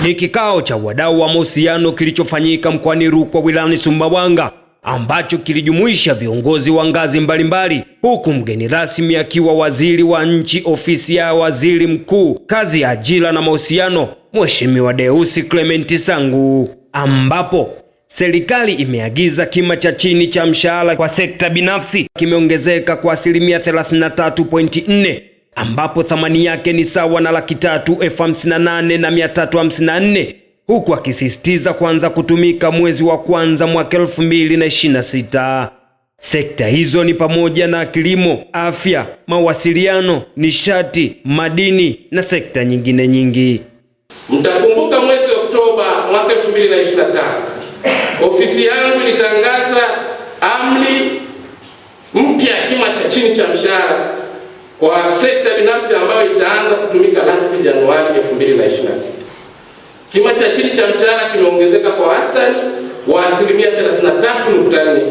Ni kikao cha wadau wa mahusiano kilichofanyika mkoani Rukwa wilayani Sumbawanga, ambacho kilijumuisha viongozi wa ngazi mbalimbali, huku mgeni rasmi akiwa waziri wa nchi ofisi ya waziri mkuu kazi ya ajira na mahusiano, Mheshimiwa Deus Clement Sangu, ambapo serikali imeagiza kima cha chini cha mshahara kwa sekta binafsi kimeongezeka kwa 33.4%, ambapo thamani yake ni sawa na Laki358,354, huku akisisitiza kuanza kutumika mwezi wa kwanza mwaka 2026. Sekta hizo ni pamoja na kilimo, afya, mawasiliano, nishati, madini na sekta nyingine nyingi. Mtakumbuka mwezi Oktoba mwaka 2025 ofisi yangu ilitangaza amri mpya ya kima cha chini cha mshahara kwa sekta binafsi ambayo itaanza kutumika rasmi Januari 2026. Kima cha chini cha mshahara kimeongezeka kwa wastani wa 33.4%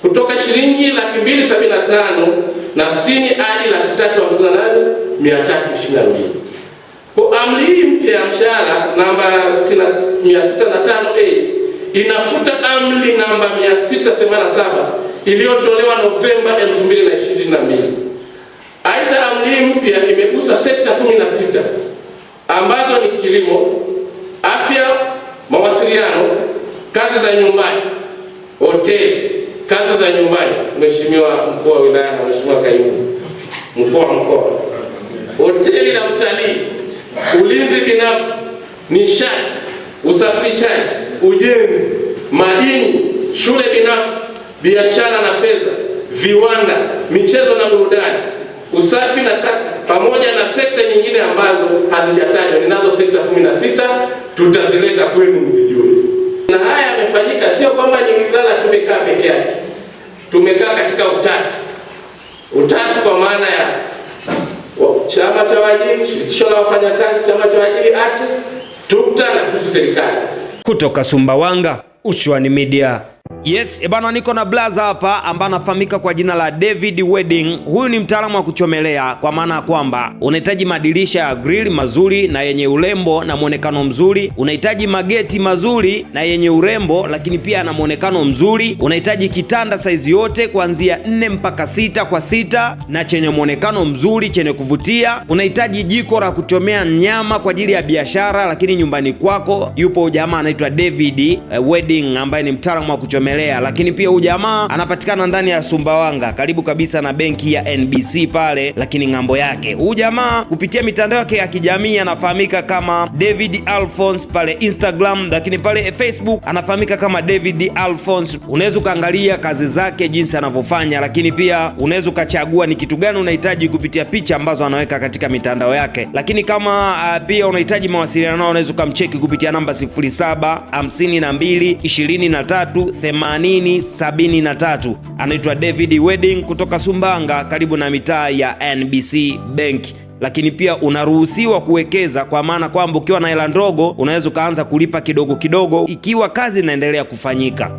kutoka shilingi Laki275,060 hadi Laki358,322. Kwa amri hii mpya ya mshahara namba 605A inafuta amri namba 687 iliyotolewa Novemba 2022. Aidha, amri mpya imegusa sekta 16 ambazo ni kilimo, afya, mawasiliano, kazi za nyumbani, hoteli, kazi za nyumbani, Mheshimiwa mkuu wa wilaya na Mheshimiwa kaimu mkuu wa mkoa, hoteli na utalii, ulinzi binafsi, nishati, usafirishaji, ujenzi, madini, shule binafsi, biashara na fedha, viwanda, michezo na burudani, usafi na taka, pamoja na sekta nyingine ambazo hazijatajwa. Ninazo sekta 16, tutazileta kwenu mzijue. Na haya yamefanyika sio kwamba ni wizara tumekaa peke yake. Tumekaa katika utatu kwa maana ya chama cha waajiri, shirikisho la wafanyakazi, chama cha waajiri ATE, TUCTA na sisi serikali. Kutoka Sumbawanga, Uchwani Media. Yes, bana, niko na blaza hapa ambaye anafahamika kwa jina la David Wedding. Huyu ni mtaalamu wa kuchomelea, kwa maana ya kwamba unahitaji madirisha ya grill mazuri na yenye urembo na muonekano mzuri, unahitaji mageti mazuri na yenye urembo lakini pia na muonekano mzuri, unahitaji kitanda saizi yote kuanzia 4 mpaka 6 kwa 6 na chenye muonekano mzuri chenye kuvutia, unahitaji jiko la kuchomea nyama kwa ajili ya biashara lakini nyumbani kwako. Yupo jamaa anaitwa David Wedding ambaye ni mtaalamu wa kuchomelea, lakini pia huyu jamaa anapatikana ndani ya Sumbawanga karibu kabisa na benki ya NBC pale, lakini ng'ambo yake. Huyu jamaa kupitia mitandao yake ya kijamii anafahamika kama David Alphonse pale Instagram, lakini pale Facebook anafahamika kama David Alphonse. Unaweza ukaangalia kazi zake jinsi anavyofanya, lakini pia unaweza ukachagua ni kitu gani unahitaji kupitia picha ambazo anaweka katika mitandao yake. Lakini kama pia unahitaji mawasiliano, unaweza ukamcheki kupitia namba 0752238073. Anaitwa David Wedding kutoka Sumbawanga karibu na mitaa ya NBC Bank. Lakini pia unaruhusiwa kuwekeza, kwa maana kwamba ukiwa na hela ndogo unaweza ukaanza kulipa kidogo kidogo ikiwa kazi inaendelea kufanyika.